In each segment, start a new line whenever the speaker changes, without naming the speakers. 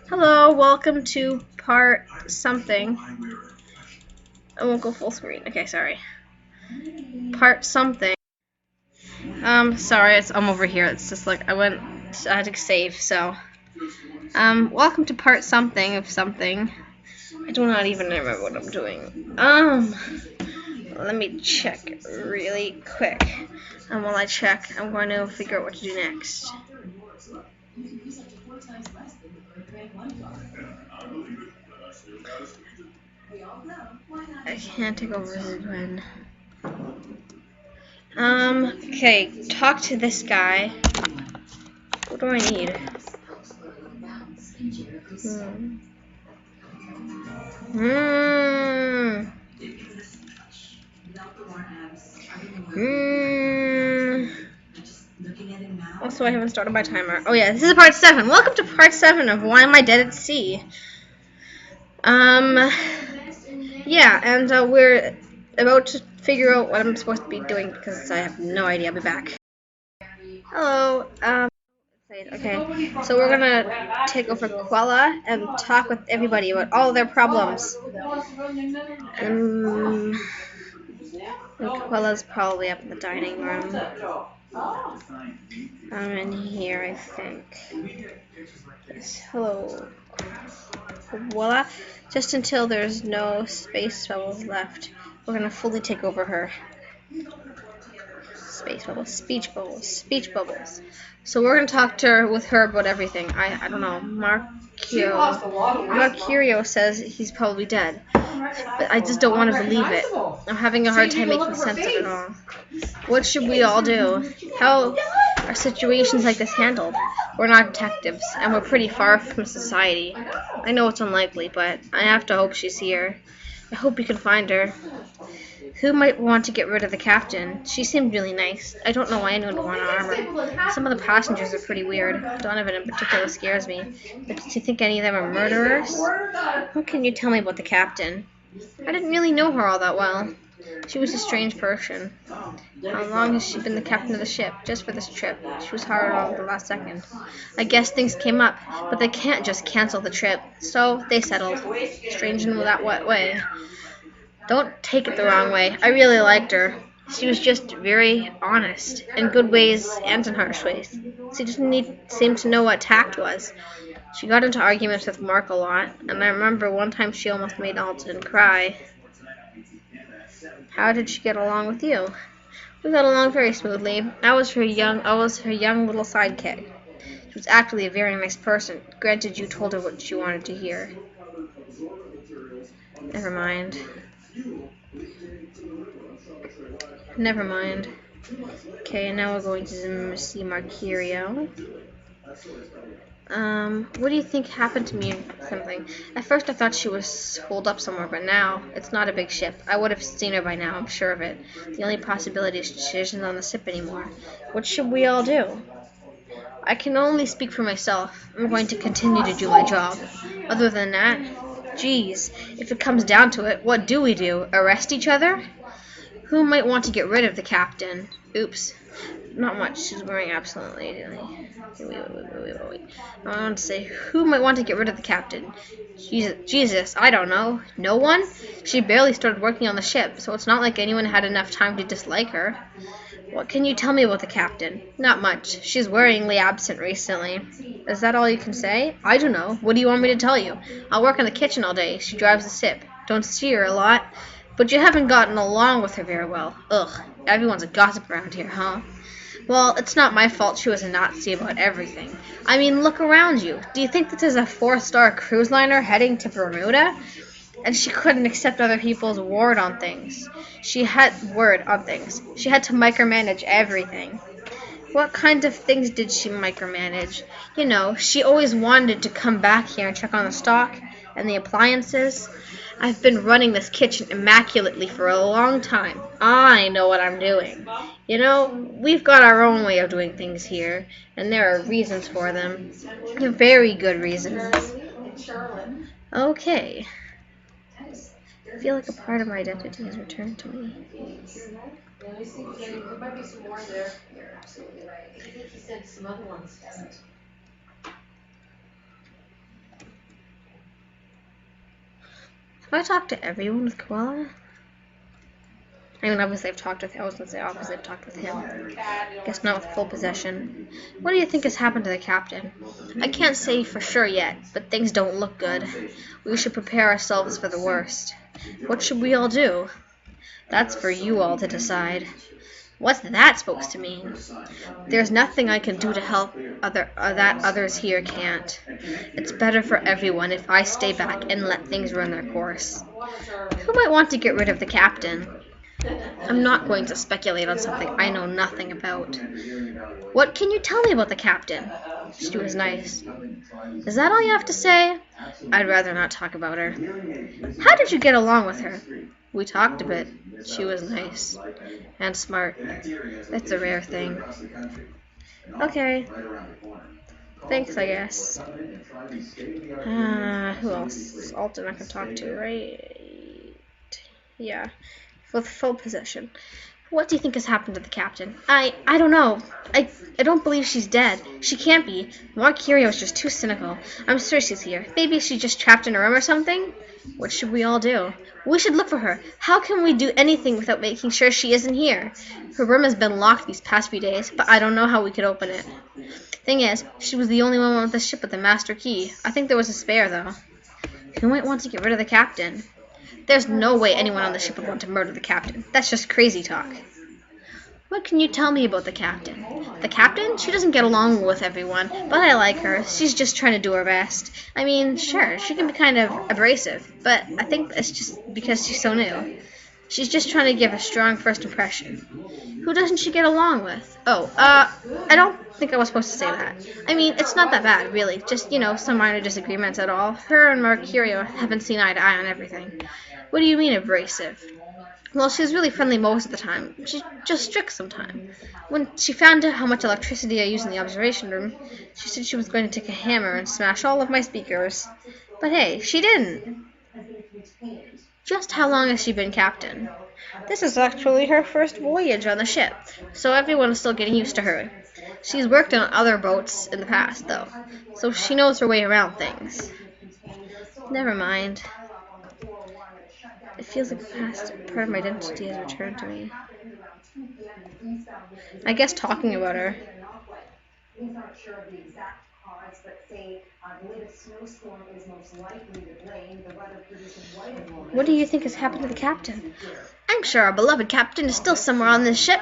Hello, welcome to part something. I won't go full screen. Okay, sorry. Part something. Sorry, I'm over here. It's just like I had to save, so. Welcome to part something of something. I do not even remember what I'm doing. Let me check really quick. And while I check, I'm going to figure out what to do next. I can't take over when. Okay, talk to this guy. What do I need? Also, I haven't started my timer. Oh yeah, this is part 7. Welcome to part 7 of Why Am I Dead at Sea? Yeah, and we're about to figure out what I'm supposed to be doing because I have no idea. I'll be back. Hello, okay, so we're gonna take over Quella and talk with everybody about all their problems. Quella's probably up in the dining room. I'm in here, I think. Yes, hello. Voila. Just until there's no space bubbles left, we're gonna fully take over her. Space bubbles, speech bubbles, speech bubbles. So we're gonna talk to her with her about everything. I don't know. Mercurio says he's probably dead, but I just don't want to believe it. I'm having a hard time making sense of it all. What should we all do? How are situations like this handled? We're not detectives, and we're pretty far from society. I know it's unlikely, but I have to hope she's here. I hope you can find her. Who might want to get rid of the captain? She seemed really nice. I don't know why anyone would want to harm her. Some of the passengers are pretty weird. Donovan in particular scares me. But do you think any of them are murderers? What can you tell me about the captain? I didn't really know her all that well. She was a strange person. How long has she been the captain of the ship? Just for this trip. She was hired on the last second. I guess things came up, but they can't just cancel the trip. So they settled. Strange in that way. Don't take it the wrong way. I really liked her. She was just very honest, in good ways and in harsh ways. She didn't seem to know what tact was. She got into arguments with Mark a lot, and I remember one time she almost made Alton cry. How did she get along with you? We got along very smoothly. I was her young little sidekick. She was actually a very nice person. Granted, you told her what she wanted to hear. Never mind. Never mind. Okay, now we're going to see Mercurio. What do you think happened to me or something? At first I thought she was holed up somewhere, but now it's not a big ship. I would have seen her by now, I'm sure of it. The only possibility is she isn't on the ship anymore. What should we all do? I can only speak for myself. I'm going to continue to do my job. Other than that, geez, if it comes down to it, what do we do? Arrest each other? Who might want to get rid of the captain? Oops. Not much. She's wearing absolutely. Wait. I want to say, who might want to get rid of the captain? Jesus, I don't know. No one? She barely started working on the ship, so it's not like anyone had enough time to dislike her. What can you tell me about the captain? Not much. She's worryingly absent recently. Is that all you can say? I don't know. What do you want me to tell you? I'll work in the kitchen all day. She drives the ship. Don't see her a lot. But you haven't gotten along with her very well. Ugh, everyone's a gossip around here, huh? Well, it's not my fault she was a Nazi about everything. I mean, look around you. Do you think this is a 4-star cruise liner heading to Bermuda? And she couldn't accept other people's word on things. She had to micromanage everything. What kind of things did she micromanage? You know, she always wanted to come back here and check on the stock and the appliances. I've been running this kitchen immaculately for a long time. I know what I'm doing. You know, we've got our own way of doing things here, and there are reasons for them. Very good reasons. Okay. I feel like a part of my identity has returned to me.
There might be some more there. You're absolutely right. I think he said some other ones.
Have I talked to everyone with koala? I mean, obviously I've talked with him. I was going to say obviously I've talked with him. Guess not with full possession. What do you think has happened to the captain? I can't say for sure yet, but things don't look good. We should prepare ourselves for the worst. What should we all do? That's for you all to decide. What's that supposed to mean? There's nothing I can do to help that others here can't. It's better for everyone if I stay back and let things run their course. Who might want to get rid of the captain? I'm not going to speculate on something I know nothing about. What can you tell me about the captain? She was nice. Is that all you have to say? I'd rather not talk about her. How did you get along with her? We talked a bit. She was nice. And smart. That's a rare thing. Okay. Thanks, I guess. Who else? Alton I can talk to, right? Yeah. With full possession. What do you think has happened to the captain? I don't know. I don't believe she's dead. She can't be. Mercurio is just too cynical. I'm sure she's here. Maybe she's just trapped in a room or something? What should we all do? We should look for her. How can we do anything without making sure she isn't here? Her room has been locked these past few days, but I don't know how we could open it. Thing is, she was the only one on the ship with the master key. I think there was a spare, though. Who might want to get rid of the captain? There's no way anyone on the ship would want to murder the captain. That's just crazy talk. What can you tell me about the captain? The captain? She doesn't get along with everyone, but I like her. She's just trying to do her best. I mean, sure, she can be kind of abrasive, but I think it's just because she's so new. She's just trying to give a strong first impression. Who doesn't she get along with? I don't think I was supposed to say that. I mean, it's not that bad, really. Just, some minor disagreements at all. Her and Mercurio haven't seen eye to eye on everything. What do you mean abrasive? Well, she was really friendly most of the time. She's just strict sometimes. When she found out how much electricity I use in the observation room, she said she was going to take a hammer and smash all of my speakers. But hey, she didn't. Just how long has she been captain? This is actually her first voyage on the ship, so everyone is still getting used to her. She's worked on other boats in the past, though, so she knows her way around things. Never mind. It feels like the past part of my identity has returned to me. I guess talking about her. What do you think has happened to the captain? I'm sure our beloved captain is still somewhere on this ship.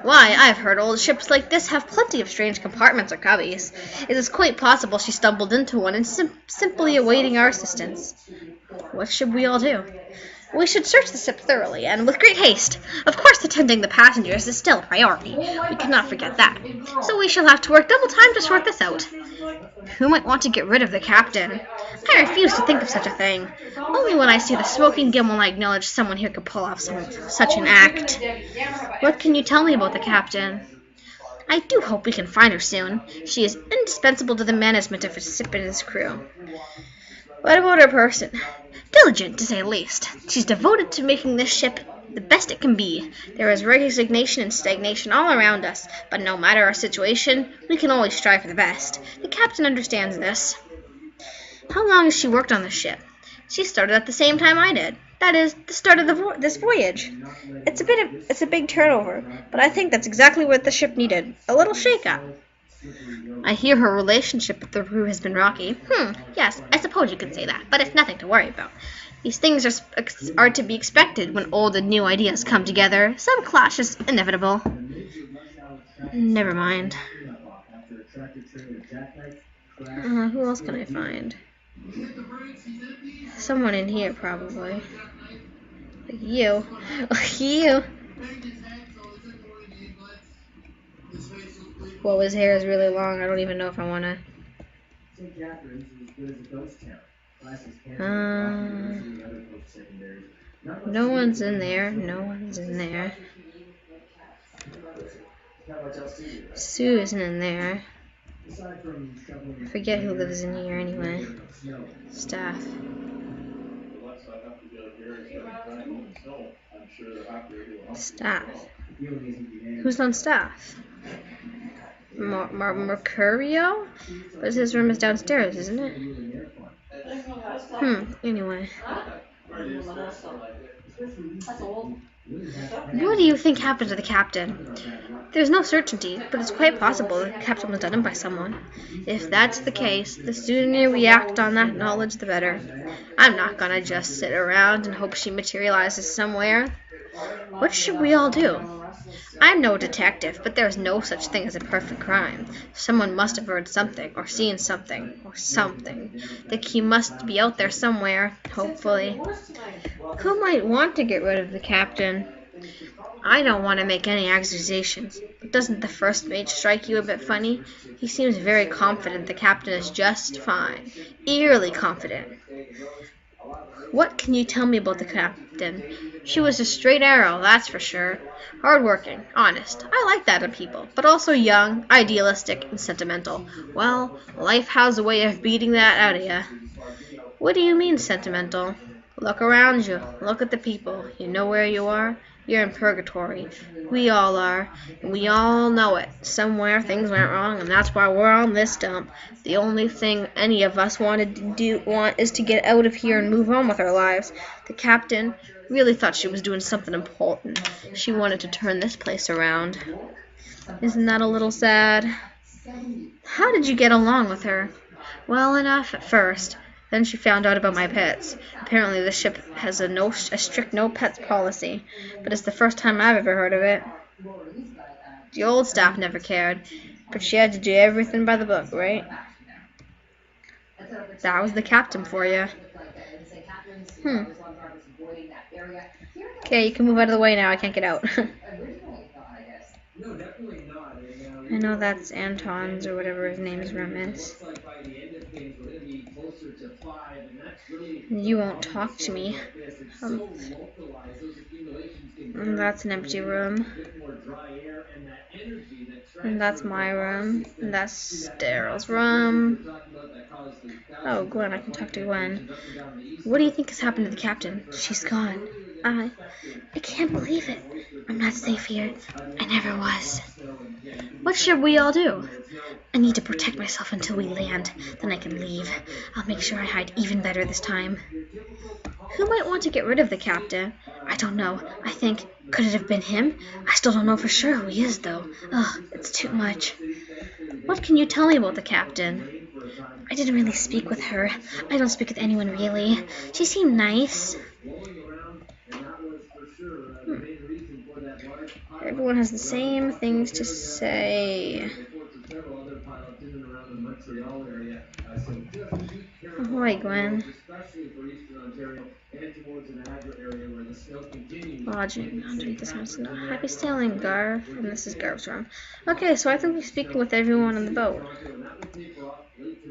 Why, I've heard old ships like this have plenty of strange compartments or cubbies. It is quite possible she stumbled into one and simply awaiting our assistance. What should we all do? We should search the ship thoroughly, and with great haste. Of course, attending the passengers is still a priority. We cannot forget that. So we shall have to work double time to sort this out. Who might want to get rid of the captain? I refuse to think of such a thing. Only when I see the smoking gun will I acknowledge someone here could pull off such an act. What can you tell me about the captain? I do hope we can find her soon. She is indispensable to the management of his ship and his crew. What about her person? Diligent, to say the least. She's devoted to making this ship the best it can be. There is resignation and stagnation all around us, but no matter our situation, we can always strive for the best. The captain understands this. How long has she worked on this ship? She started at the same time I did. That is, the start of this voyage. It's a big turnover, but I think that's exactly what the ship needed. A little shake-up. I hear her relationship with the crew has been rocky. Yes, I suppose you could say that, but it's nothing to worry about. These things are to be expected when old and new ideas come together. Some clash is inevitable. Never mind. Who else can I find? Someone in here, probably. Like you. You. Well, his hair is really long. I don't even know if I want to. No one's in there. No one's in there. Sue isn't in there. I forget who lives in here anyway. Staff. Staff. Who's on staff? Mercurio? But his room is downstairs, isn't it? Anyway.
That's old.
What do you think happened to the captain? There's no certainty, but it's quite possible the captain was done in by someone. If that's the case, the sooner we act on that knowledge, the better. I'm not gonna just sit around and hope she materializes somewhere. What should we all do? I'm no detective, but there's no such thing as a perfect crime. Someone must have heard something, or seen something, or something. The key must be out there somewhere, hopefully. Who might want to get rid of the captain? I don't want to make any accusations, but doesn't the first mate strike you a bit funny? He seems very confident the captain is just fine. Eerily confident. What can you tell me about the captain? She was a straight arrow, that's for sure. Hard-working, honest. I like that in people, but also young, idealistic, and sentimental. Well, life has a way of beating that out of you. What do you mean, sentimental? Look around you. Look at the people. You know where you are? You're in purgatory. We all are, and we all know it. Somewhere things went wrong, and that's why we're on this dump. The only thing any of us want is to get out of here and move on with our lives. The captain really thought she was doing something important. She wanted to turn this place around. Isn't that a little sad? How did you get along with her? Well enough at first. Then she found out about my pets. Apparently the ship has a strict no pets policy, but it's the first time I've ever heard of it. The old staff never cared, but she had to do everything by the book, right? That was the captain for you. Okay, you can move out of the way now. I can't get out. I know that's Anton's or whatever his name's room is. You won't talk to me. And that's an empty room. And that's my room. And that's Daryl's room. Oh, Gwen, I can talk to Gwen. What do you think has happened to the captain? She's gone. I can't believe it. I'm not safe here. I never was. What should we all do? I need to protect myself until we land. Then I can leave. I'll make sure I hide even better this time. Who might want to get rid of the captain? I don't know. I think, could it have been him? I still don't know for sure who he is, though. Ugh, it's too much. What can you tell me about the captain? I didn't really speak with her. I don't speak with anyone, really. She seemed nice. Everyone has the same things to say. Ahoy, Gwen. Lodging underneath this house. Happy sailing, Garv. And this is Garv's room. Okay, so I think we're speaking with everyone on the boat.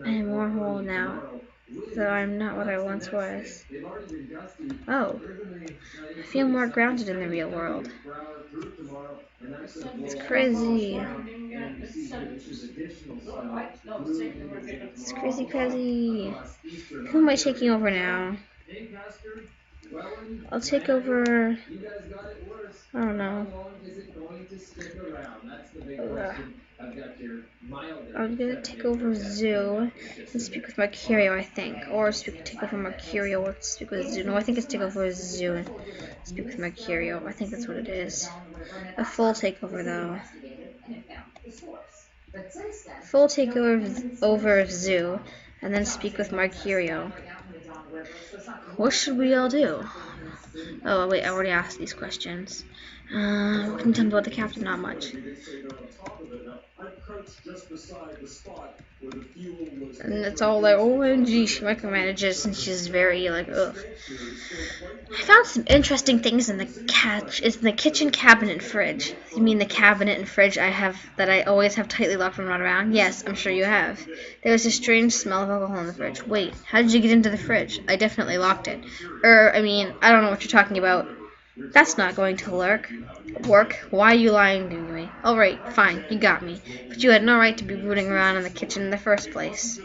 I am more whole now, though I'm not what I once was. Oh, I feel more grounded in the real world. It's crazy. It's crazy, crazy. Who am I taking over now? I'll take over. I don't know. I'm gonna take over Zoo and speak with Mercurio, I think. Or take over Mercurio or speak with Zoo. No, I think it's take over Zoo and speak with Mercurio. I think that's what it is. A full takeover, though. Full takeover of Zoo and then speak with Mercurio. What should we all do? Oh, wait, I already asked these questions. What can you tell me about the captain? Not much. And it's all like, OMG, she micromanages, and she's very, like, ugh. I found some interesting things in the kitchen cabinet and fridge. You mean the cabinet and fridge that I always have tightly locked when I'm not around? Yes, I'm sure you have. There was a strange smell of alcohol in the fridge. Wait, how did you get into the fridge? I definitely locked it. I don't know what you're talking about. That's not going to work. Why are you lying to me? Alright, fine, you got me. But you had no right to be rooting around in the kitchen in the first place.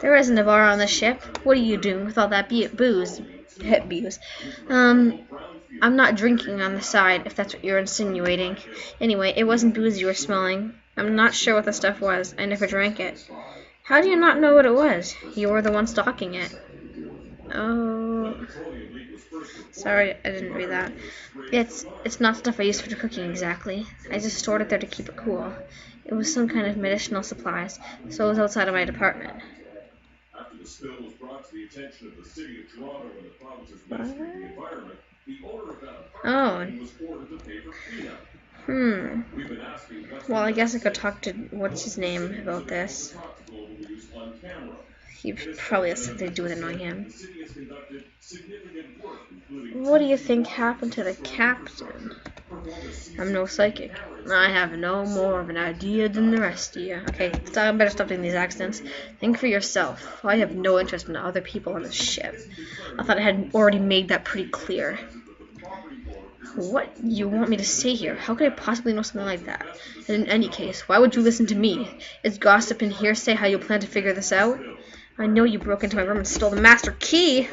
There isn't a bar on the ship. What are you doing with all that booze? Booze. I'm not drinking on the side, if that's what you're insinuating. Anyway, it wasn't booze you were smelling. I'm not sure what the stuff was. I never drank it. How do you not know what it was? You were the one stalking it. Oh. Sorry, I didn't read that. It's not stuff I use for cooking exactly. I just stored it there to keep it cool. It was some kind of medicinal supplies, so it was outside of my department. What? Oh. Hmm. Well, I guess I could talk to what's his name about this. He probably has something to do with annoying him. What do you think happened to the captain? I'm no psychic. I have no more of an idea than the rest of you. Okay, I better stop doing these accents. Think for yourself. I have no interest in other people on the ship. I thought I had already made that pretty clear. What you want me to say here? How could I possibly know something like that? And in any case, why would you listen to me? Is gossip and hearsay how you plan to figure this out? I know you broke into my room and stole the master key.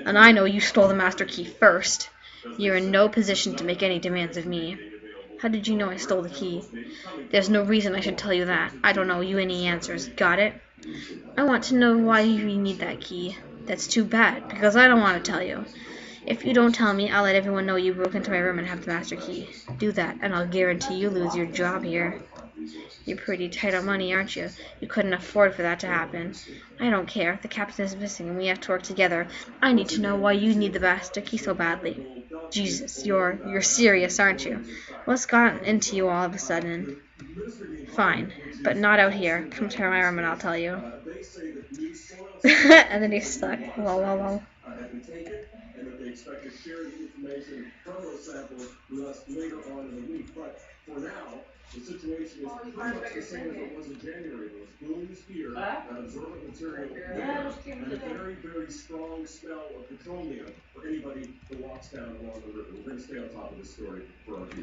And I know you stole the master key first. You're in no position to make any demands of me. How did you know I stole the key? There's no reason I should tell you that. I don't owe you any answers. Got it? I want to know why you need that key. That's too bad, because I don't want to tell you. If you don't tell me, I'll let everyone know you broke into my room and have the master key. Do that, and I'll guarantee you lose your job here. You're pretty tight on money, aren't you? You couldn't afford for that to happen. I don't care. The captain is missing, and we have to work together. I need to know why you need the master key so badly. Jesus, you're serious, aren't you? What's gotten into you all of a sudden? Fine, but not out here. Come to my room and I'll tell you. And then he's stuck. Lol, lol, lol.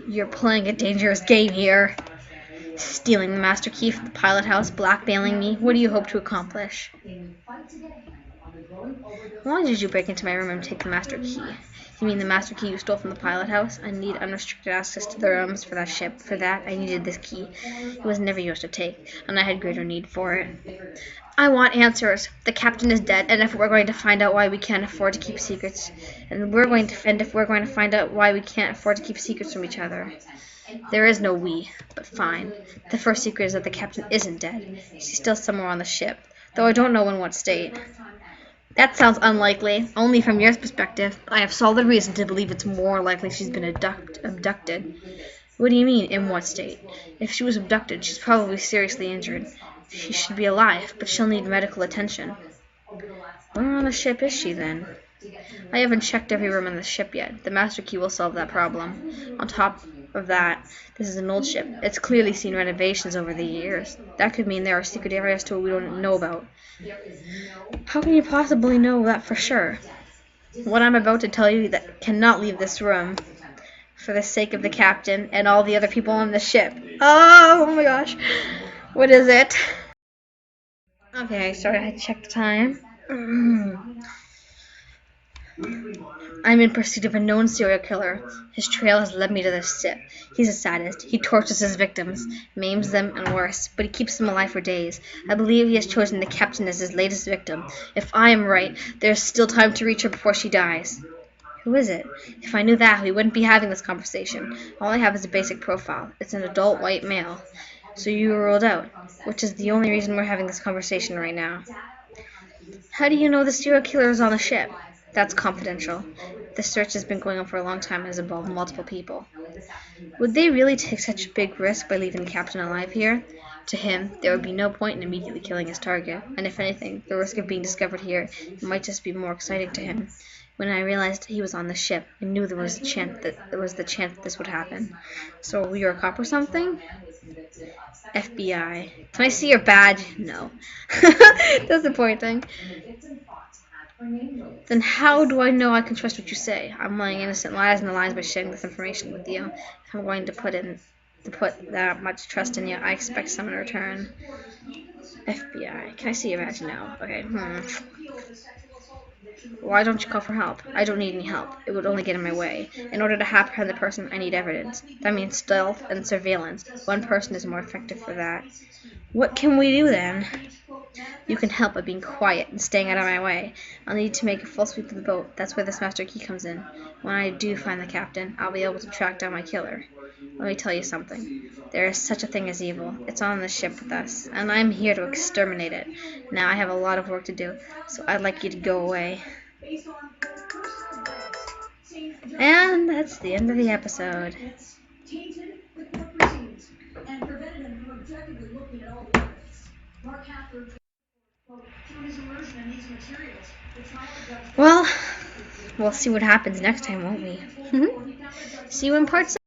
You're playing a dangerous game here. Stealing the master key from the pilot house, blackmailing me. What do you hope to accomplish? Why did you break into my room and take the master key? You mean the master key you stole from the pilot house? I need unrestricted access to the rooms for that ship. For that, I needed this key. It was never yours to take, and I had greater need for it. I want answers. The captain is dead, and if we're going to find out why we can't afford to keep secrets, and if we're going to find out why we can't afford to keep secrets from each other. There is no we, but fine. The first secret is that the captain isn't dead. She's still somewhere on the ship, though I don't know in what state. That sounds unlikely. Only from your perspective. I have solid reason to believe it's more likely she's been abducted. What do you mean, in what state? If she was abducted, she's probably seriously injured. She should be alive, but she'll need medical attention. Where on the ship is she, then? I haven't checked every room on the ship yet. The master key will solve that problem. On top of that, this is an old ship. It's clearly seen renovations over the years. That could mean there are secret areas to it we don't know about. How can you possibly know that for sure? What I'm about to tell you that cannot leave this room for the sake of the captain and all the other people on the ship. Oh my gosh. What is it? Okay, sorry, I checked the time. I'm in pursuit of a known serial killer. His trail has led me to this ship. He's a sadist. He tortures his victims, maims them, and worse, but he keeps them alive for days. I believe he has chosen the captain as his latest victim. If I am right, there's still time to reach her before she dies. Who is it? If I knew that, we wouldn't be having this conversation. All I have is a basic profile. It's an adult white male. So you were ruled out, which is the only reason we're having this conversation right now. How do you know the serial killer is on the ship? That's confidential. The search has been going on for a long time and has involved multiple people. Would they really take such a big risk by leaving the captain alive here? To him, there would be no point in immediately killing his target, and if anything, the risk of being discovered here might just be more exciting to him. When I realized he was on the ship, I knew there was a chance that this would happen. So you're a cop or something? FBI. Can I see your badge? No. Disappointing. Then how do I know I can trust what you say? I'm laying innocent lies in the lines by sharing this information with you. If I'm going to put that much trust in you, I expect some in return. FBI. Can I see your badge? No. Okay. Why don't you call for help? I don't need any help. It would only get in my way. In order to apprehend the person, I need evidence. That means stealth and surveillance. One person is more effective for that. What can we do then? You can help by being quiet and staying out of my way. I'll need to make a full sweep of the boat. That's where this master key comes in. When I do find the captain, I'll be able to track down my killer. Let me tell you something. There is such a thing as evil. It's on the ship with us, and I'm here to exterminate it. Now I have a lot of work to do, so I'd like you to go away. And that's the end of the episode. Well, we'll see what happens next time, won't we? See you in part 7.